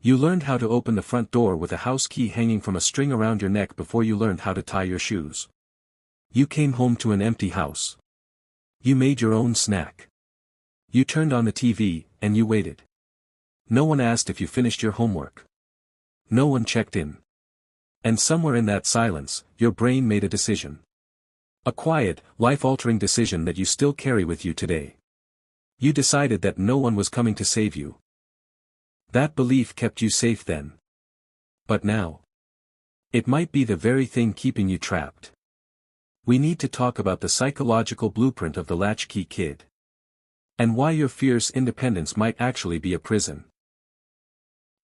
You learned how to open the front door with a house key hanging from a string around your neck before you learned how to tie your shoes. You came home to an empty house. You made your own snack. You turned on the TV, and you waited. No one asked if you finished your homework. No one checked in. And somewhere in that silence, your brain made a decision. A quiet, life-altering decision that you still carry with you today. You decided that no one was coming to save you. That belief kept you safe then. But now, it might be the very thing keeping you trapped. We need to talk about the psychological blueprint of the Latchkey kid. And why your fierce independence might actually be a prison.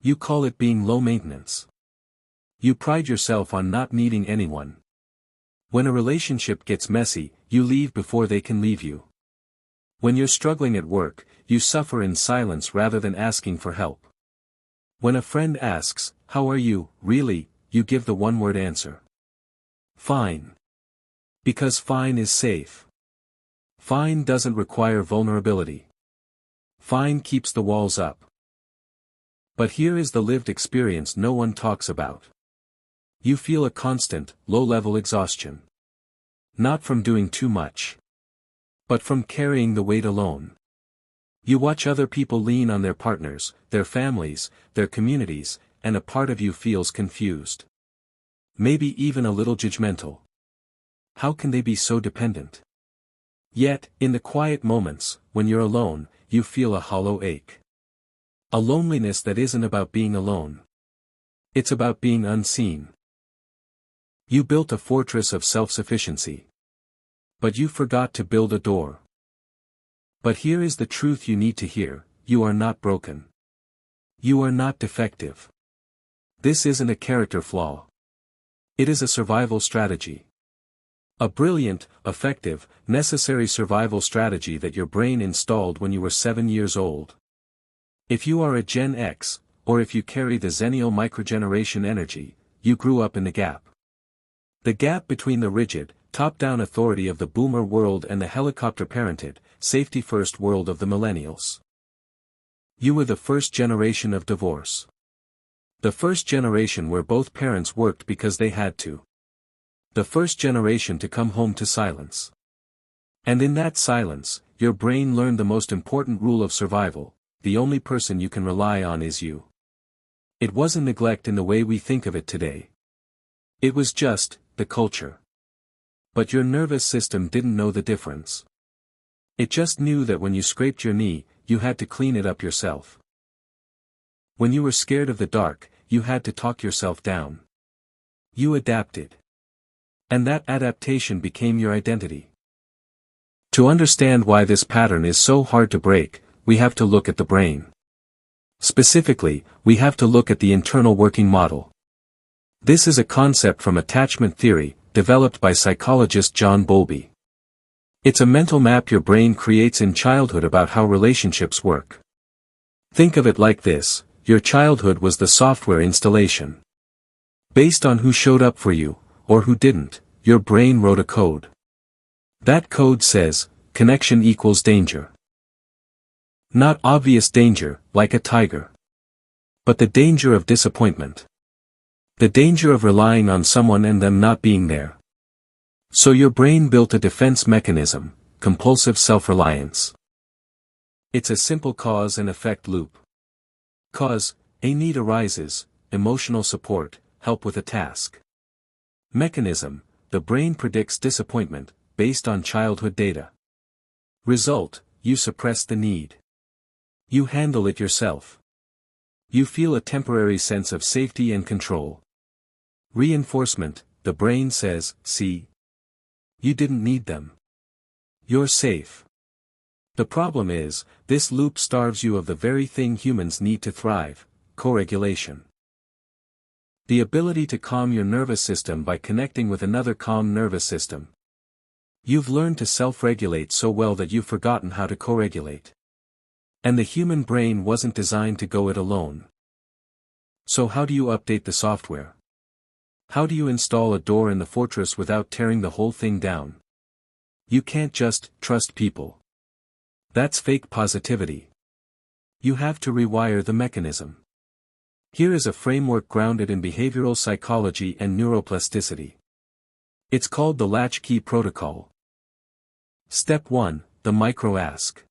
You call it being low maintenance. You pride yourself on not needing anyone. When a relationship gets messy, you leave before they can leave you. When you're struggling at work, you suffer in silence rather than asking for help. When a friend asks, "How are you, really?" you give the one-word answer. Fine. Because fine is safe. Fine doesn't require vulnerability. Fine keeps the walls up. But here is the lived experience no one talks about. You feel a constant, low-level exhaustion. Not from doing too much. But from carrying the weight alone. You watch other people lean on their partners, their families, their communities, and a part of you feels confused. Maybe even a little judgmental. How can they be so dependent? Yet, in the quiet moments, when you're alone, you feel a hollow ache. A loneliness that isn't about being alone. It's about being unseen. You built a fortress of self-sufficiency. But you forgot to build a door. But here is the truth you need to hear: you are not broken. You are not defective. This isn't a character flaw. It is a survival strategy. A brilliant, effective, necessary survival strategy that your brain installed when you were 7 years old. If you are a Gen X, or if you carry the Xennial microgeneration energy, you grew up in the gap. The gap between the rigid, top-down authority of the boomer world and the helicopter-parented, safety-first world of the millennials. You were the first generation of divorce. The first generation where both parents worked because they had to. The first generation to come home to silence. And in that silence, your brain learned the most important rule of survival: the only person you can rely on is you. It wasn't neglect in the way we think of it today. It was just the culture. But your nervous system didn't know the difference. It just knew that when you scraped your knee, you had to clean it up yourself. When you were scared of the dark, you had to talk yourself down. You adapted. And that adaptation became your identity. To understand why this pattern is so hard to break, we have to look at the brain. Specifically, we have to look at the internal working model. This is a concept from attachment theory, developed by psychologist John Bowlby. It's a mental map your brain creates in childhood about how relationships work. Think of it like this: your childhood was the software installation. Based on who showed up for you, or who didn't, your brain wrote a code. That code says, connection equals danger. Not obvious danger, like a tiger. But the danger of disappointment. The danger of relying on someone and them not being there. So your brain built a defense mechanism: compulsive self-reliance. It's a simple cause and effect loop. Cause: a need arises, emotional support, help with a task. Mechanism: the brain predicts disappointment, based on childhood data. Result: you suppress the need. You handle it yourself. You feel a temporary sense of safety and control. Reinforcement: the brain says, see? You didn't need them. You're safe. The problem is, this loop starves you of the very thing humans need to thrive: co-regulation. The ability to calm your nervous system by connecting with another calm nervous system. You've learned to self-regulate so well that you've forgotten how to co-regulate. And the human brain wasn't designed to go it alone. So how do you update the software? How do you install a door in the fortress without tearing the whole thing down? You can't just trust people. That's fake positivity. You have to rewire the mechanism. Here is a framework grounded in behavioral psychology and neuroplasticity. It's called the Latchkey protocol. Step 1, the micro-ask.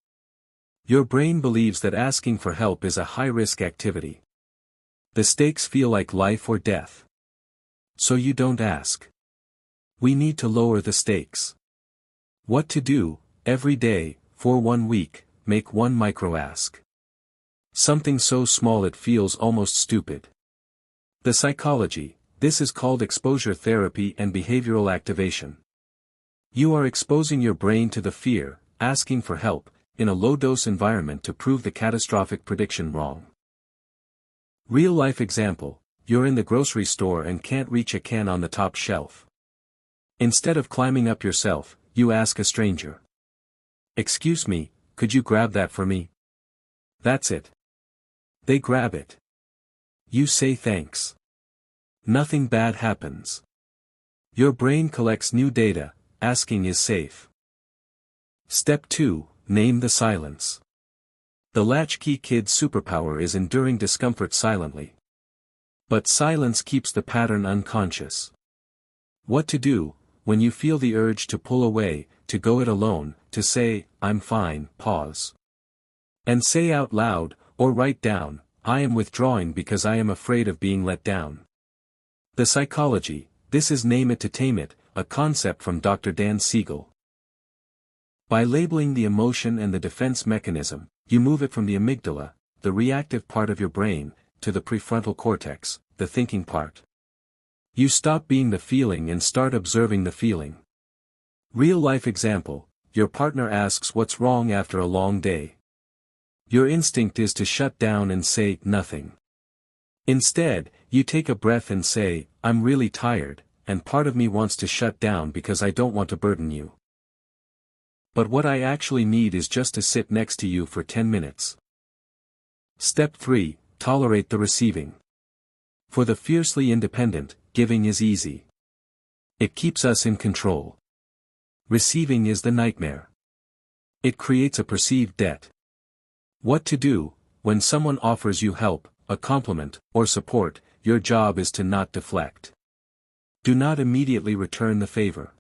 Your brain believes that asking for help is a high-risk activity. The stakes feel like life or death. So you don't ask. We need to lower the stakes. What to do? Every day, for 1 week, make one micro-ask. Something so small it feels almost stupid. The psychology: this is called exposure therapy and behavioral activation. You are exposing your brain to the fear, asking for help, in a low-dose environment to prove the catastrophic prediction wrong. Real-life example: you're in the grocery store and can't reach a can on the top shelf. Instead of climbing up yourself, you ask a stranger. "Excuse me, could you grab that for me?" That's it. They grab it. You say thanks. Nothing bad happens. Your brain collects new data: asking is safe. Step 2, name the silence. The Latchkey kid's superpower is enduring discomfort silently. But silence keeps the pattern unconscious. What to do: when you feel the urge to pull away, to go it alone, to say, "I'm fine," pause. And say out loud, or write down, "I am withdrawing because I am afraid of being let down." The psychology: this is name it to tame it, a concept from Dr. Dan Siegel. By labeling the emotion and the defense mechanism, you move it from the amygdala, the reactive part of your brain, to the prefrontal cortex, the thinking part. You stop being the feeling and start observing the feeling. Real-life example: your partner asks what's wrong after a long day. Your instinct is to shut down and say, "Nothing." Instead, you take a breath and say, "I'm really tired, and part of me wants to shut down because I don't want to burden you. But what I actually need is just to sit next to you for 10 minutes. Step 3, tolerate the receiving. For the fiercely independent, giving is easy. It keeps us in control. Receiving is the nightmare. It creates a perceived debt. What to do: when someone offers you help, a compliment, or support, your job is to not deflect. Do not immediately return the favor.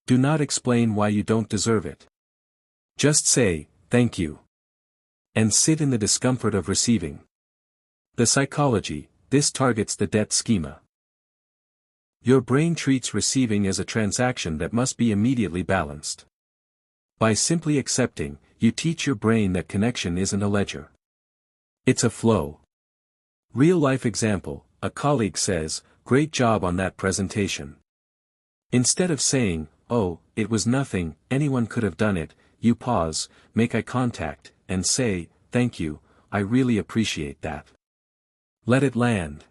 Do not explain why you don't deserve it. Just say, "Thank you." And sit in the discomfort of receiving. The psychology: this targets the debt schema. Your brain treats receiving as a transaction that must be immediately balanced. By simply accepting, you teach your brain that connection isn't a ledger. It's a flow. Real-life example: a colleague says, "Great job on that presentation." Instead of saying, "Oh, it was nothing, anyone could have done it," you pause, make eye contact, and say, "Thank you, I really appreciate that." Let it land.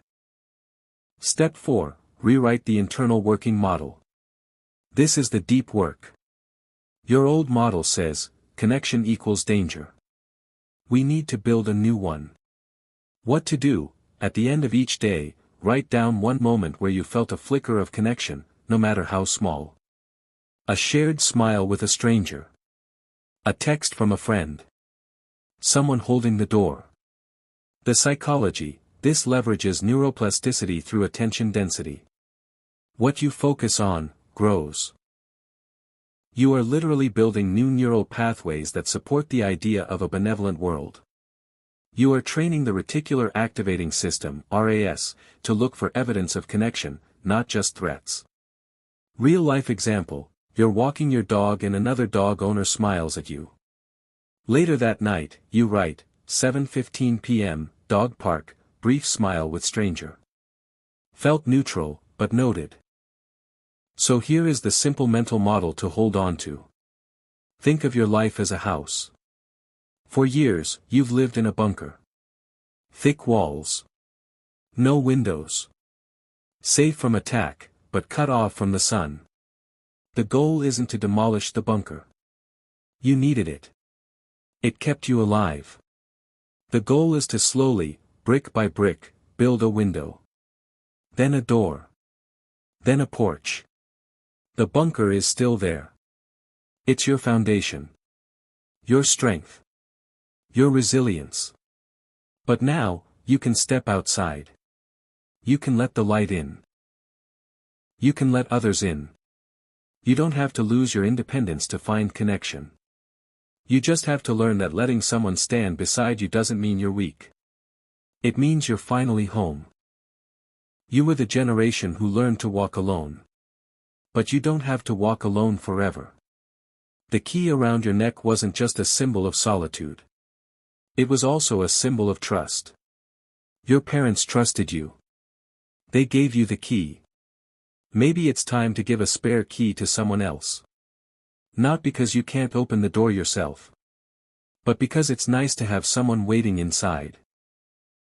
Step 4, rewrite the internal working model. This is the deep work. Your old model says, connection equals danger. We need to build a new one. What to do: at the end of each day, write down one moment where you felt a flicker of connection, no matter how small. A shared smile with a stranger. A text from a friend. Someone holding the door. The psychology: this leverages neuroplasticity through attention density. What you focus on, grows. You are literally building new neural pathways that support the idea of a benevolent world. You are training the reticular activating system (RAS) to look for evidence of connection, not just threats. Real-life example: you're walking your dog and another dog owner smiles at you. Later that night, you write, 7:15 p.m., dog park, brief smile with stranger. Felt neutral, but noted. So here is the simple mental model to hold on to. Think of your life as a house. For years, you've lived in a bunker. Thick walls. No windows. Safe from attack, but cut off from the sun. The goal isn't to demolish the bunker. You needed it. It kept you alive. The goal is to slowly, brick by brick, build a window. Then a door. Then a porch. The bunker is still there. It's your foundation. Your strength. Your resilience. But now, You can step outside. You can let the light in. You can let others in. You don't have to lose your independence to find connection. You just have to learn that letting someone stand beside you doesn't mean you're weak. It means you're finally home. You were the generation who learned to walk alone. But you don't have to walk alone forever. The key around your neck wasn't just a symbol of solitude. It was also a symbol of trust. Your parents trusted you. They gave you the key. Maybe it's time to give a spare key to someone else. Not because you can't open the door yourself, but because it's nice to have someone waiting inside.